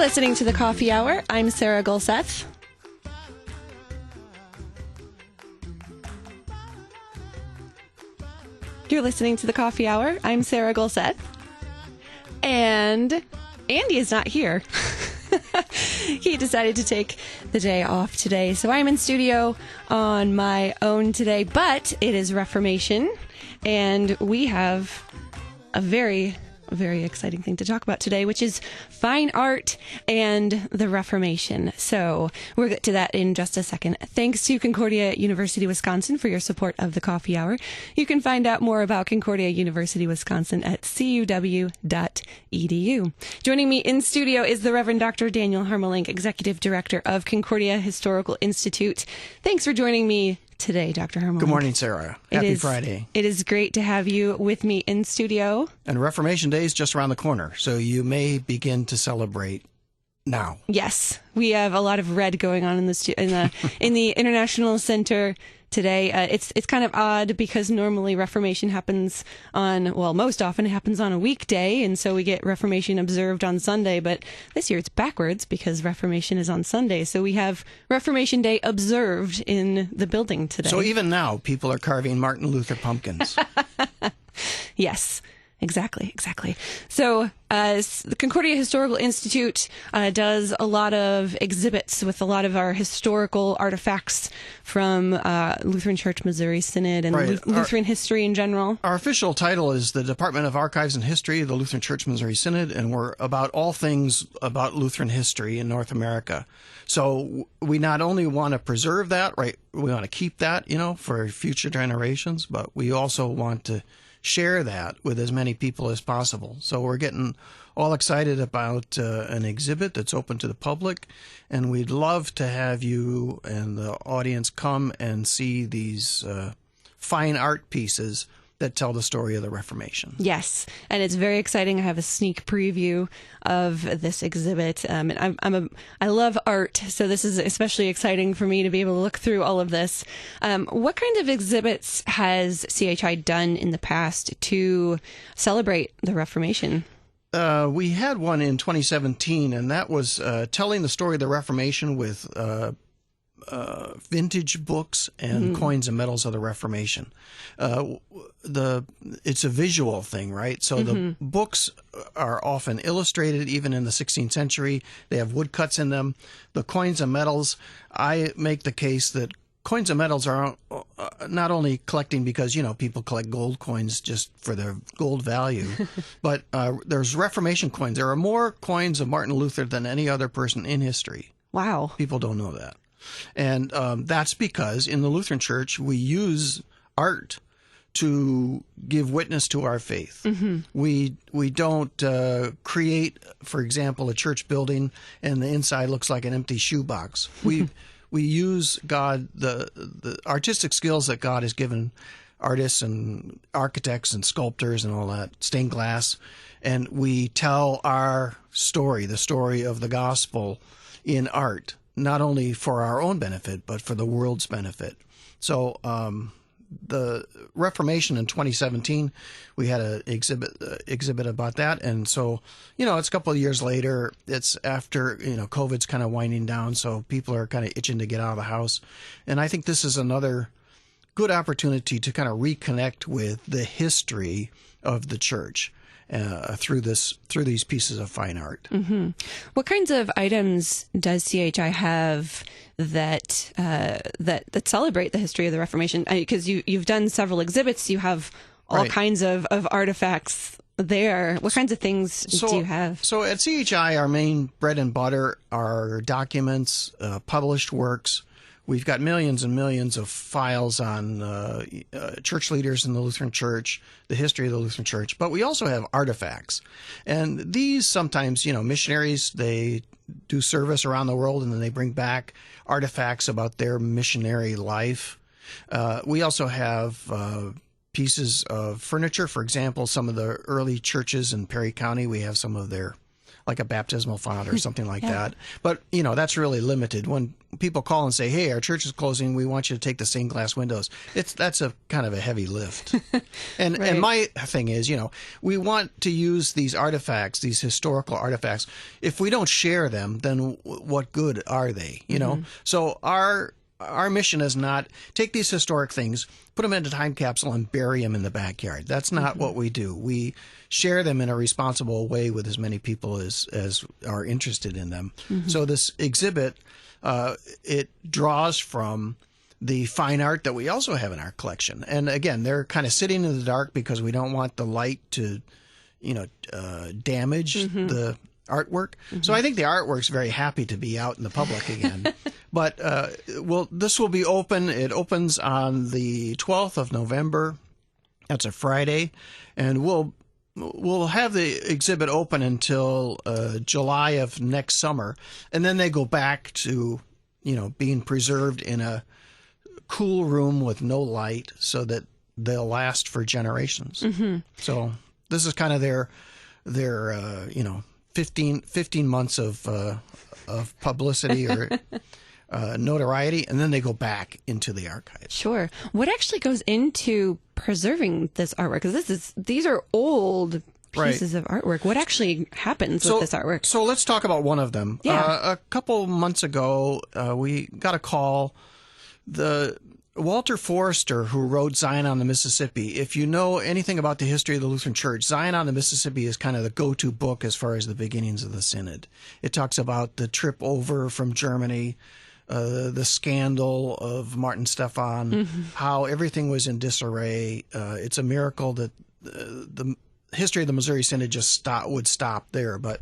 listening to The Coffee Hour. I'm Sarah Gulseth. You're listening to The Coffee Hour. I'm Sarah Gulseth. And Andy is not here. He decided to take the day off today. So I'm in studio on my own today, but it is Reformation. And we have a very exciting thing to talk about today, which is fine art and the Reformation. So we'll get to that in just a second. Thanks to Concordia University, Wisconsin for your support of the Coffee Hour. You can find out more about Concordia University, Wisconsin at cuw.edu. Joining me in studio is the Reverend Dr. Daniel Harmelink, Executive Director of Concordia Historical Institute. Thanks for joining me today, Dr. Harmelink. Good morning, Sarah. Happy Friday. It is great to have you with me in studio. And Reformation Day is just around the corner, so you may begin to celebrate now. Yes, we have a lot of red going on in the International Center today. It's kind of odd because normally Reformation happens most often it happens on a weekday, and so we get Reformation observed on Sunday, but this year it's backwards because Reformation is on Sunday, so we have Reformation Day observed in the building today. So even now, people are carving Martin Luther pumpkins. Yes. Exactly. So the Concordia Historical Institute does a lot of exhibits with a lot of our historical artifacts from Lutheran Church Missouri Synod and Lutheran history in general. Our official title is the Department of Archives and History of the Lutheran Church Missouri Synod, and we're about all things about Lutheran history in North America. So we not only want to preserve that, right? We want to keep that, for future generations, but we also want to share that with as many people as possible. So we're getting all excited about an exhibit that's open to the public, and we'd love to have you and the audience come and see these fine art pieces that tell the story of the Reformation. Yes, and it's very exciting. I have a sneak preview of this exhibit, and I love art, so this is especially exciting for me to be able to look through all of this. What kind of exhibits has CHI done in the past to celebrate the Reformation? We had one in 2017, and that was telling the story of the Reformation with vintage books and coins and medals of the Reformation. It's a visual thing, right? So the books are often illustrated, even in the 16th century. They have woodcuts in them. The coins and medals, I make the case that coins and medals are not only collecting because, people collect gold coins just for their gold value, but there's Reformation coins. There are more coins of Martin Luther than any other person in history. Wow. People don't know that. And that's because in the Lutheran Church, we use art to give witness to our faith. We don't create, for example, a church building and the inside looks like an empty shoebox. We use the artistic skills that God has given artists and architects and sculptors and all that, stained glass, and we tell our story, the story of the gospel in art, not only for our own benefit, but for the world's benefit. So the Reformation in 2017, we had an exhibit about that. And so, it's a couple of years later. It's after, COVID's kind of winding down, so people are kind of itching to get out of the house. And I think this is another good opportunity to kind of reconnect with the history of the church through these pieces of fine art. What kinds of items does CHI have that celebrate the history of the Reformation? Because you've done several exhibits, you have all kinds of artifacts there. What kinds of things do you have? So at CHI, our main bread and butter are documents, published works. We've got millions and millions of files on church leaders in the Lutheran Church, the history of the Lutheran Church, but we also have artifacts. And these sometimes, missionaries, they do service around the world and then they bring back artifacts about their missionary life. We also have pieces of furniture. For example, some of the early churches in Perry County, we have some of their like a baptismal font or something like that. But, that's really limited. When people call and say, hey, our church is closing, we want you to take the stained glass windows, that's a kind of a heavy lift. And Right. and my thing is, we want to use these artifacts, these historical artifacts. If we don't share them, then what good are they? So our mission is not take these historic things, put them in a time capsule, and bury them in the backyard. That's not what we do. We share them in a responsible way with as many people as are interested in them. So this exhibit, it draws from the fine art that we also have in our collection. And again, they're kind of sitting in the dark because we don't want the light to, damage the artwork. So I think the artwork's very happy to be out in the public again. But this will be open. It opens on the 12th of November. That's a Friday, and we'll have the exhibit open until July of next summer, and then they go back to being preserved in a cool room with no light, so that they'll last for generations. So this is kind of their 15 months of publicity or notoriety, and then they go back into the archives. Sure. What actually goes into preserving this artwork? Because these are old pieces of artwork. What actually happens with this artwork? So let's talk about one of them. Yeah. A couple months ago, we got a call. The Walter Forrester, who wrote Zion on the Mississippi, if you know anything about the history of the Lutheran Church, Zion on the Mississippi is kind of the go-to book as far as the beginnings of the Synod. It talks about the trip over from Germany, the scandal of Martin Stephan, how everything was in disarray. It's a miracle that the history of the Missouri Synod would stop there. But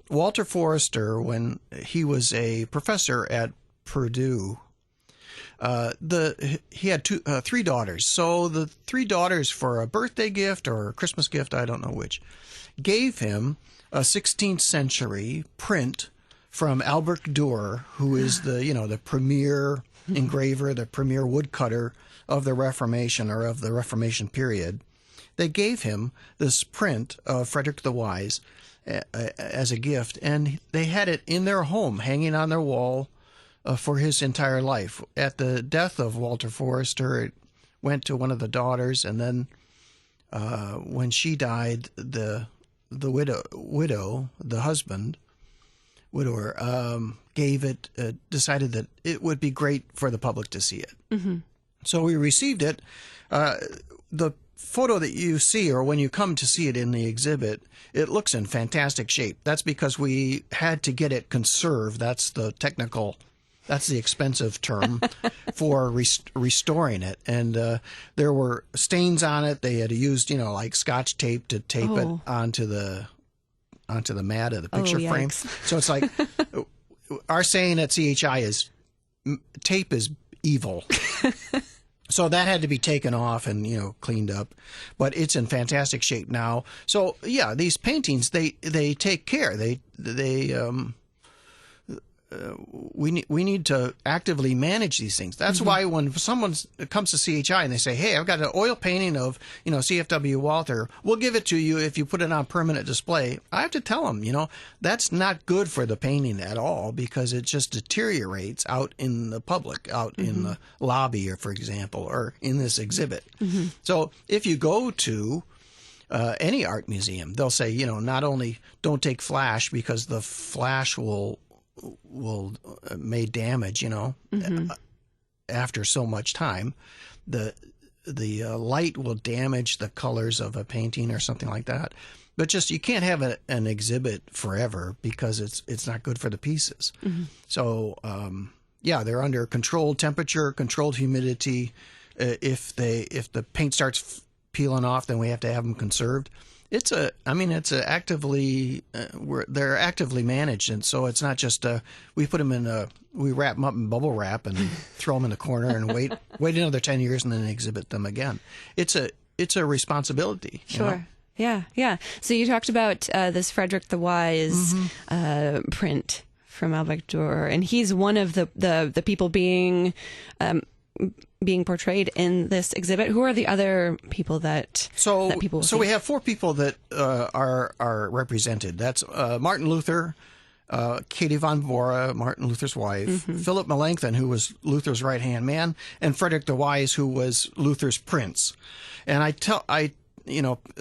Walter Forrester, when he was a professor at Purdue, he had three daughters. So the three daughters, for a birthday gift or a Christmas gift, I don't know which, gave him a 16th century print from Albrecht Dürer, who is the premier engraver, the premier woodcutter of the Reformation, or of the Reformation period. They gave him this print of Friedrich the Wise as a gift, and they had it in their home, hanging on their wall for his entire life. At the death of Walter Forrester, it went to one of the daughters, and then when she died, the widow, the husband, widower, decided that it would be great for the public to see it. So we received it. The photo that you see, or when you come to see it in the exhibit, it looks in fantastic shape. That's because we had to get it conserved. That's the expensive term for restoring it. And there were stains on it. They had used, like Scotch tape to tape it onto the mat of the picture frame. So it's like our saying at CHI is tape is evil. So that had to be taken off and, cleaned up, but it's in fantastic shape now. So yeah, these paintings, they take care. We need to actively manage these things. That's why when someone comes to CHI and they say, hey, I've got an oil painting of, CFW Walther, we'll give it to you if you put it on permanent display. I have to tell them, that's not good for the painting at all, because it just deteriorates out in the public, out in the lobby, or, for example, or in this exhibit. So if you go to any art museum, they'll say, not only don't take flash, because the flash will may damage, after so much time. The light will damage the colors of a painting or something like that. But just, you can't have an exhibit forever, because it's not good for the pieces. So they're under controlled temperature, controlled humidity. If the paint starts peeling off, then we have to have them conserved. They're actively managed, and so it's not just we put them we wrap them up in bubble wrap and throw them in the corner and wait another 10 years and then exhibit them again. It's a responsibility. Sure. Yeah. So you talked about this Friedrich the Wise print from Albrecht Dürer, and he's one of the people being being portrayed in this exhibit. Who are the other people that people will see? We have 4 people that are represented. That's Martin Luther, Katie von Bora, Martin Luther's wife, Philipp Melanchthon, who was Luther's right-hand man, and Friedrich the Wise, who was Luther's prince. And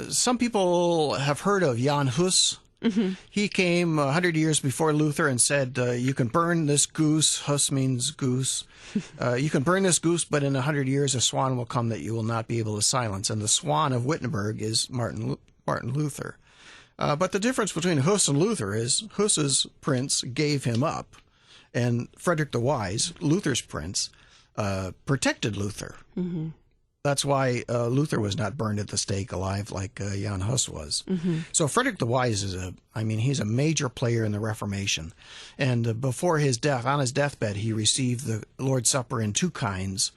some people have heard of Jan Hus. He came 100 years before Luther and said, you can burn this goose. Hus means goose. You can burn this goose, but in 100 years a swan will come that you will not be able to silence. And the swan of Wittenberg is Martin Luther. But the difference between Hus and Luther is Hus's prince gave him up, and Friedrich the Wise, Luther's prince, protected Luther. That's why Luther was not burned at the stake alive like Jan Hus was. So Friedrich the Wise he's a major player in the Reformation. And before his death, on his deathbed, he received the Lord's Supper in 2 kinds,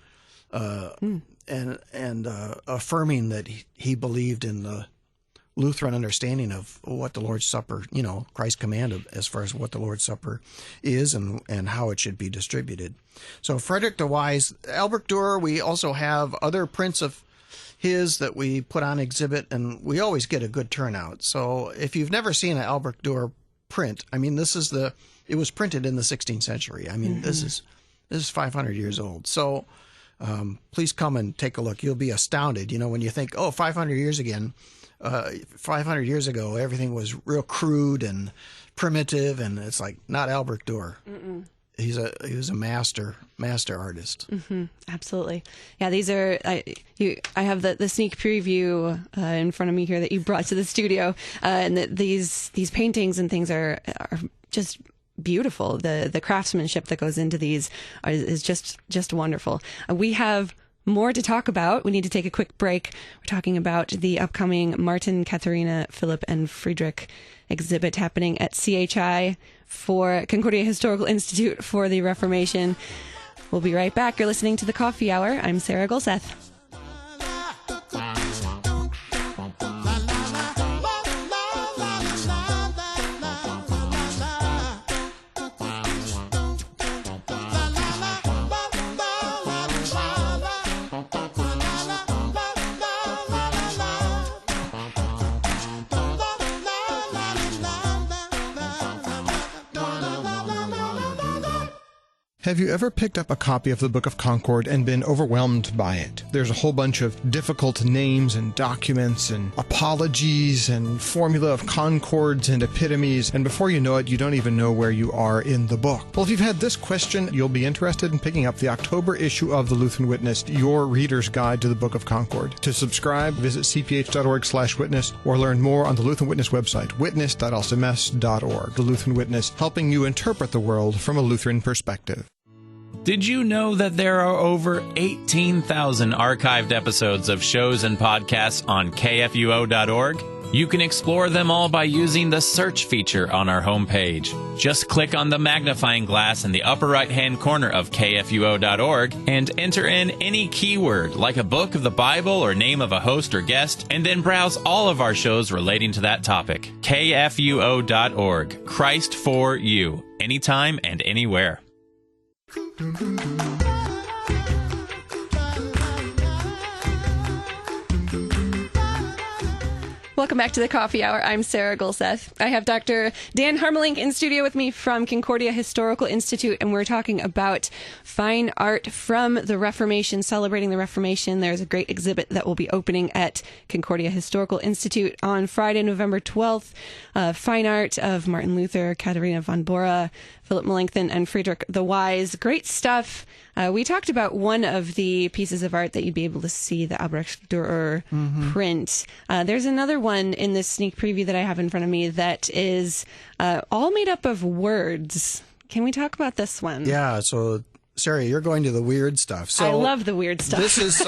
and affirming that he believed in the Lutheran understanding of what the Lord's Supper, Christ commanded as far as what the Lord's Supper is and how it should be distributed. So Friedrich the Wise, Albrecht Dürer, we also have other prints of his that we put on exhibit, and we always get a good turnout. So if you've never seen an Albrecht Dürer print, it was printed in the 16th century. This is 500 years old. So please come and take a look. You'll be astounded, when you think, 500 years again. 500 years ago, everything was real crude and primitive, and it's like not Albrecht Dürer. He was a master artist. Absolutely, yeah. These are I have the sneak preview in front of me here that you brought to the studio, and these paintings and things are just beautiful. The craftsmanship that goes into these is just wonderful. We have more to talk about. We need to take a quick break. We're talking about the upcoming Martin, Katharina, Philipp, and Friedrich exhibit happening at CHI for Concordia Historical Institute for the Reformation. We'll be right back. You're listening to The Coffee Hour. I'm Sarah Golseth. Have you ever picked up a copy of the Book of Concord and been overwhelmed by it? There's a whole bunch of difficult names and documents and apologies and formula of concords and epitomes, and before you know it, you don't even know where you are in the book. Well, if you've had this question, you'll be interested in picking up the October issue of the Lutheran Witness, your reader's guide to the Book of Concord. To subscribe, visit cph.org/witness or learn more on the Lutheran Witness website, witness.lcms.org. The Lutheran Witness, helping you interpret the world from a Lutheran perspective. Did you know that there are over 18,000 archived episodes of shows and podcasts on kfuo.org? You can explore them all by using the search feature on our homepage. Just click on the magnifying glass in the upper right-hand corner of kfuo.org and enter in any keyword, like a book of the Bible or name of a host or guest, and then browse all of our shows relating to that topic. kfuo.org. Christ for you. Anytime and anywhere. Welcome back to the Coffee Hour. I'm Sarah Golseth. I have Dr. Dan Harmelink in studio with me from Concordia Historical Institute, and we're talking about fine art from the Reformation, celebrating the Reformation. There's a great exhibit that will be opening at Concordia Historical Institute on Friday, November 12th. Fine art of Martin Luther, Katharina von Bora, Philipp Melanchthon, and Friedrich the Wise. Great stuff. We talked about one of the pieces of art that you'd be able to see, the Albrecht Dürer print. There's another one in this sneak preview that I have in front of me that is all made up of words. Can we talk about this one? Yeah, so Sarah, you're going to the weird stuff. So I love the weird stuff. This is,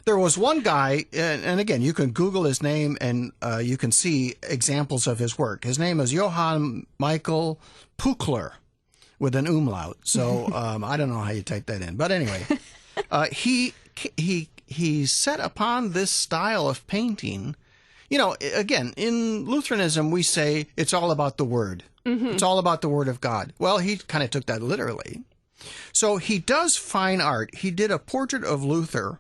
there was one guy, and again, you can Google his name and you can see examples of his work. His name is Johann Michael Puchler, with an umlaut. So I don't know how you type that in. But anyway, he set upon this style of painting. You know, again, in Lutheranism, we say it's all about the Word. It's all about the Word of God. Well, he kind of took that literally. So he does fine art. He did a portrait of Luther,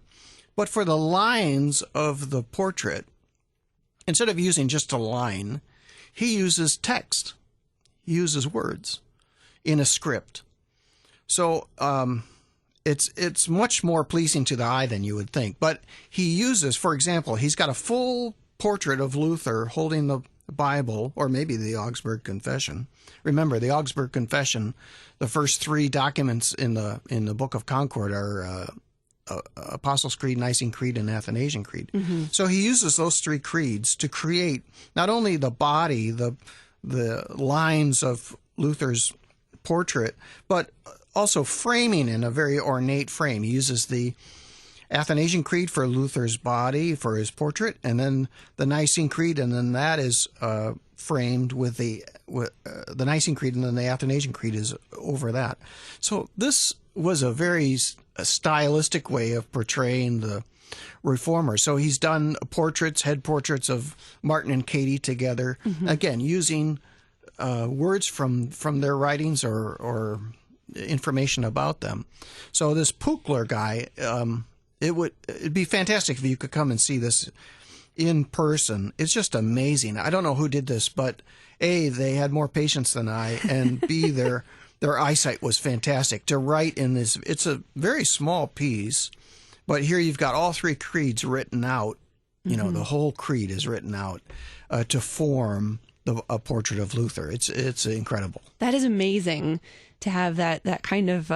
but for the lines of the portrait, instead of using just a line, he uses text. He uses words in a script. So it's much more pleasing to the eye than you would think. But he uses, for example, he's got a full portrait of Luther holding the Bible, or maybe the Augsburg Confession. Remember, the Augsburg Confession, the first three documents in the Book of Concord are Apostles' Creed, Nicene Creed, and Athanasian Creed. Mm-hmm. So he uses those three creeds to create not only the body, the lines of Luther's portrait, but also framing in a very ornate frame. He uses the Athanasian Creed for Luther's body, for his portrait, and then the Nicene Creed, and then that is framed with the Nicene Creed, and then the Athanasian Creed is over that. So this was a very stylistic way of portraying the Reformer. So he's done portraits, head portraits of Martin and Katie together, mm-hmm. again, using words from their writings or information about them. So this Pukler guy, it'd be fantastic if you could come and see this in person. It's just amazing. I don't know who did this, but A, they had more patience than I, and B, their eyesight was fantastic. To write in this, it's a very small piece, but here you've got all three creeds written out. You know, the whole creed is written out to form a portrait of Luther. It's incredible. That is amazing to have that kind of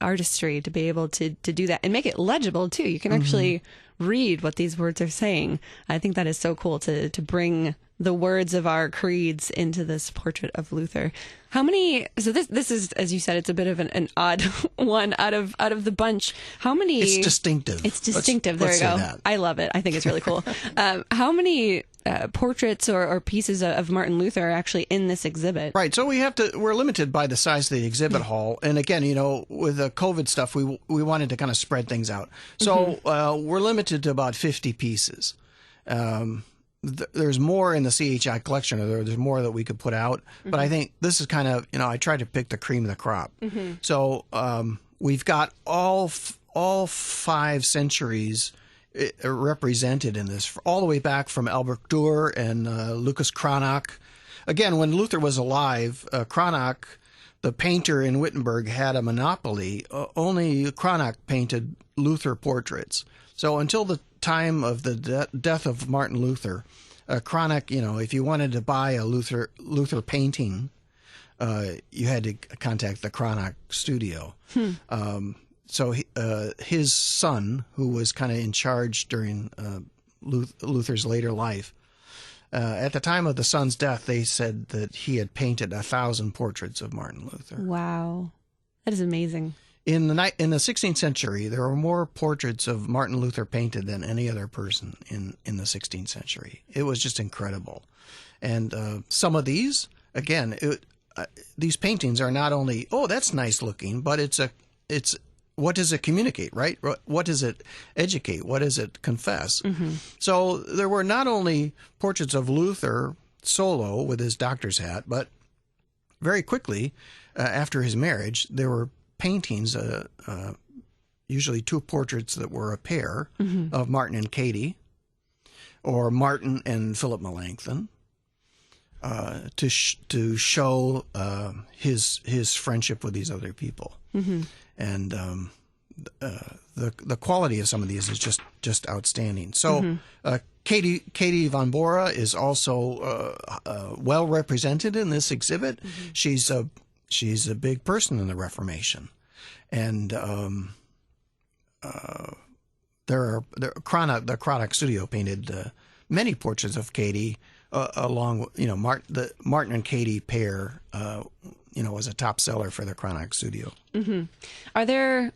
artistry, to be able to do that and make it legible too. You can actually read what these words are saying. I think that is so cool to bring the words of our creeds into this portrait of Luther. How many? So this is, as you said, it's a bit of an odd one out of the bunch. How many? It's distinctive. It's distinctive. There you go. That. I love it. I think it's really cool. How many portraits or pieces of Martin Luther are actually in this exhibit? Right. So we're limited by the size of the exhibit hall. And again, with the COVID stuff, we wanted to kind of spread things out. So we're limited to about 50 pieces. There's more in the CHI collection, or there's more that we could put out. But I think this is kind of, I tried to pick the cream of the crop. So we've got all 5 centuries represented in this, all the way back from Albert Dürer and Lucas Cranach. Again, when Luther was alive, Cranach, the painter in Wittenberg, had a monopoly. Only Cranach painted Luther portraits. So until the time of the death of Martin Luther, Cranach, if you wanted to buy a Luther painting, you had to contact the Cranach studio. So his son, who was kind of in charge during Luther's later life, at the time of the son's death, they said that he had painted 1,000 portraits of Martin Luther. Wow, that is amazing. In the 16th century, there were more portraits of Martin Luther painted than any other person in the 16th century. It was just incredible. And some of these, again, these paintings are not only, that's nice looking, but it's what does it communicate, right? What does it educate? What does it confess? So there were not only portraits of Luther solo with his doctor's hat, but very quickly after his marriage, there were paintings, usually 2 portraits that were a pair of Martin and Katie, or Martin and Philipp Melanchthon, to show his friendship with these other people. And the quality of some of these is just outstanding. So Katie von Bora is also well represented in this exhibit. She's a big person in the Reformation, and the Cranach studio painted many portraits of Katie, along with the Martin and Katie pair. Was a top seller for the Cranach studio. Are there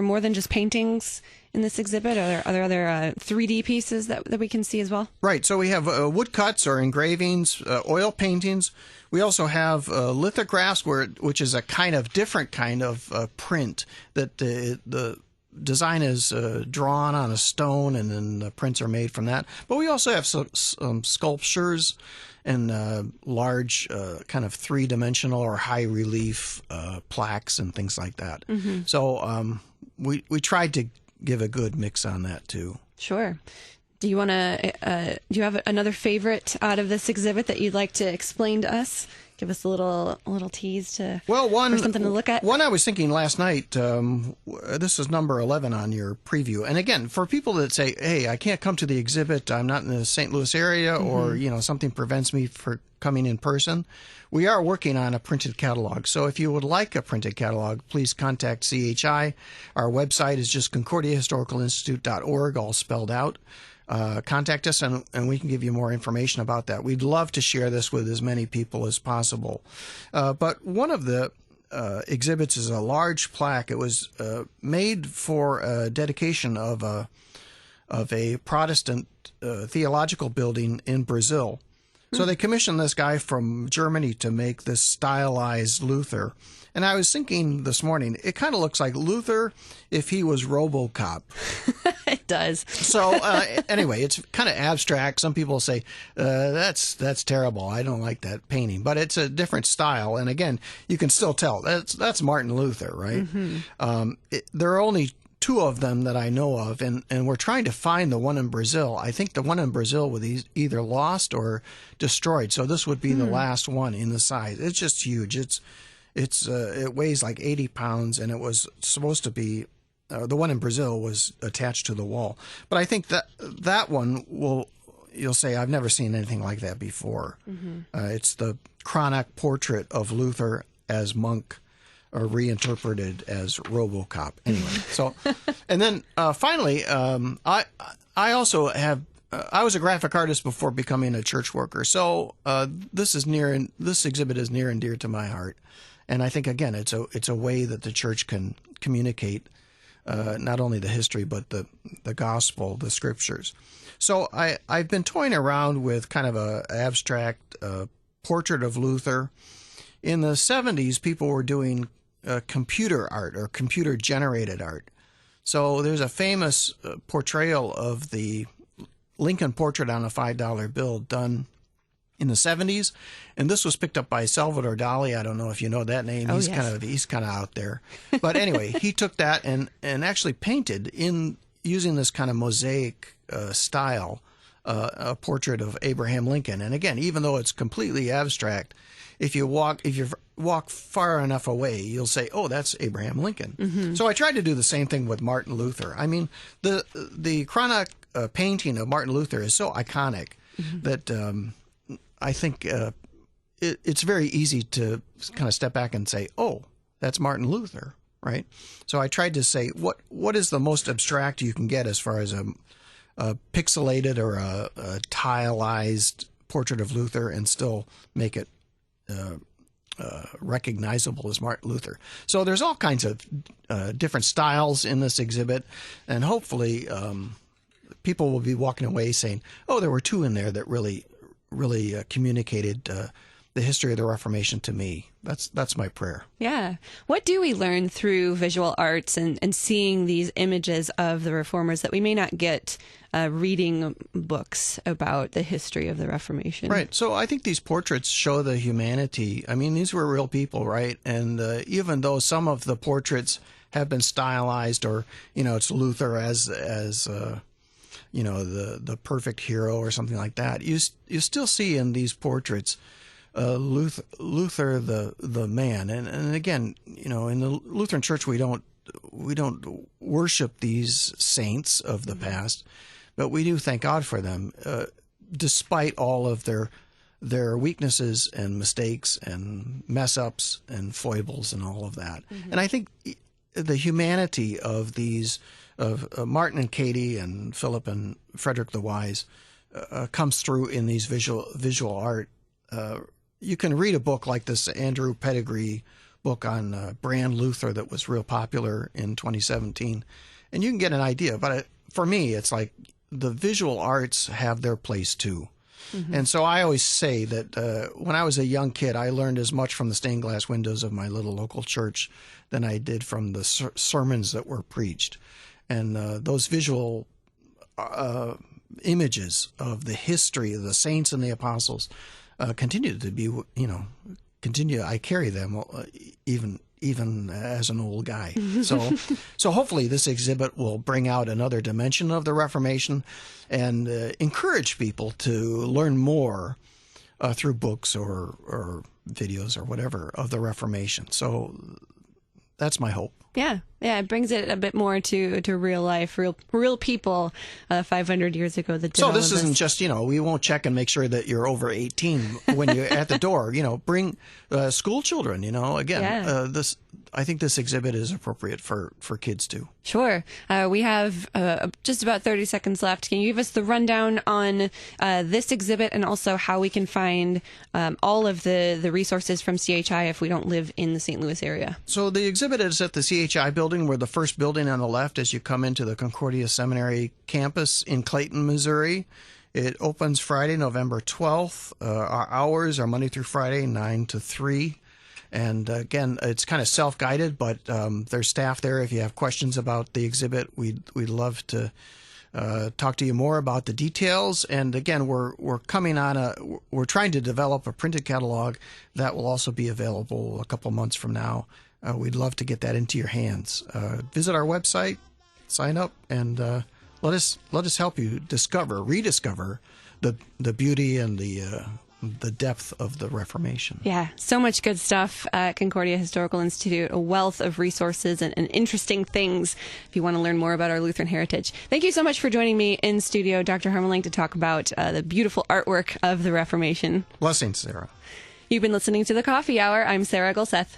more than just paintings in this exhibit? Are there other 3D pieces that we can see as well? Right. So we have woodcuts or engravings, oil paintings. We also have lithographs, which is a kind of different kind of print that the design is drawn on a stone, and then the prints are made from that. But we also have some sculptures and large kind of three-dimensional or high-relief plaques and things like that. So we tried to give a good mix on that too. Sure. Do you want to? Do you have another favorite out of this exhibit that you'd like to explain to us? Give us a little tease for something to look at. One I was thinking last night. This is number 11 on your preview. And again, for people that say, "Hey, I can't come to the exhibit. I'm not in the St. Louis area, or something prevents me from coming in person," we are working on a printed catalog. So if you would like a printed catalog, please contact CHI. Our website is just concordiahistoricalinstitute.org, all spelled out. Contact us and we can give you more information about that. We'd love to share this with as many people as possible. But one of the exhibits is a large plaque. It was made for a dedication of a Protestant theological building in Brazil. So they commissioned this guy from Germany to make this stylized Luther. And I was thinking this morning, it kind of looks like Luther if he was RoboCop. It does. So anyway, it's kind of abstract. Some people say, that's terrible. I don't like that painting. But it's a different style. And again, you can still tell that's Martin Luther, right? There are only two of them that I know of, and we're trying to find the one in Brazil. I think the one in Brazil was either lost or destroyed. So this would be the last one in the size. It's just huge. It weighs like 80 pounds, and it was supposed to be, the one in Brazil was attached to the wall. But I think that one you'll say, I've never seen anything like that before. It's the chronic portrait of Luther as monk, or reinterpreted as RoboCop. Anyway, so, and then finally, I also have. I was a graphic artist before becoming a church worker, so this exhibit is near and dear to my heart, and I think again it's a way that the church can communicate not only the history but the gospel, the scriptures. So I've been toying around with kind of a abstract portrait of Luther. In the 70s, people were doing computer art or computer-generated art. So there's a famous portrayal of the Lincoln portrait on a $5 bill done in the 70s, and this was picked up by Salvador Dali. I don't know if you know that name. He's kind of out there. But anyway, he took that and actually painted in using this kind of mosaic style a portrait of Abraham Lincoln. And again, even though it's completely abstract, if you walk far enough away, you'll say, "Oh, that's Abraham Lincoln." So I tried to do the same thing with Martin Luther. I mean, the chronic painting of Martin Luther is so iconic that I think it's very easy to kind of step back and say, "Oh, that's Martin Luther," right? So I tried to say, what is the most abstract you can get as far as a pixelated or a tilized portrait of Luther and still make it recognizable as Martin Luther. So there's all kinds of different styles in this exhibit, and hopefully people will be walking away saying, "Oh, there were two in there that really communicated the history of the Reformation to me." That's my prayer. Yeah. What do we learn through visual arts and seeing these images of the Reformers that we may not get reading books about the history of the Reformation? Right. So I think these portraits show the humanity. I mean, these were real people, right? And even though some of the portraits have been stylized, or it's Luther as the perfect hero or something like that, you still see in these portraits Luther the man. And again, in the Lutheran Church we don't worship these saints of the past, but we do thank God for them, despite all of their weaknesses and mistakes and mess ups and foibles and all of that. And I think the humanity of these of Martin and Katie and Philipp and Friedrich the Wise comes through in these visual art. You can read a book like this Andrew Pedigree book on Brand Luther that was real popular in 2017, and you can get an idea. But for me, it's like the visual arts have their place too. And so I always say that when I was a young kid, I learned as much from the stained glass windows of my little local church than I did from the sermons that were preached. And those visual images of the history of the saints and the apostles continue to be, I carry them even as an old guy. So hopefully this exhibit will bring out another dimension of the Reformation and encourage people to learn more through books or videos or whatever of the Reformation. So that's my hope. Yeah, it brings it a bit more to real life, real people 500 years ago that did So all this of isn't just, we won't check and make sure that you're over 18 when you're at the door. Bring school children, again, I think this exhibit is appropriate for kids too. Sure. We have just about 30 seconds left. Can you give us the rundown on this exhibit and also how we can find all of the resources from CHI if we don't live in the St. Louis area? So the exhibit is at the CHI building. We're the first building on the left as you come into the Concordia Seminary campus in Clayton, Missouri. It opens Friday, November 12th. Our hours are Monday through Friday, 9 to 3. And again, it's kind of self-guided, but there's staff there. If you have questions about the exhibit, we'd love to talk to you more about the details. And again, we're trying to develop a printed catalog that will also be available a couple months from now. We'd love to get that into your hands. Visit our website, sign up, and let us help you rediscover the beauty and the depth of the Reformation. Yeah, so much good stuff at Concordia Historical Institute, a wealth of resources and interesting things if you want to learn more about our Lutheran heritage. Thank you so much for joining me in studio, Dr. Harmelink, to talk about the beautiful artwork of the Reformation. Blessings, Sarah. You've been listening to The Coffee Hour. I'm Sarah Golseth.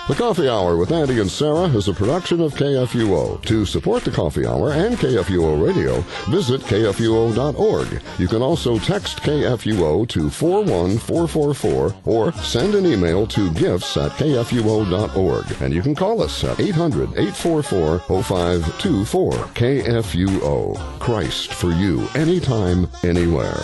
The Coffee Hour with Andy and Sarah is a production of KFUO. To support the Coffee Hour and KFUO Radio, visit KFUO.org. You can also text KFUO to 41444 or send an email to gifts@KFUO.org. And you can call us at 800-844-0524. KFUO. Christ for you, anytime, anywhere.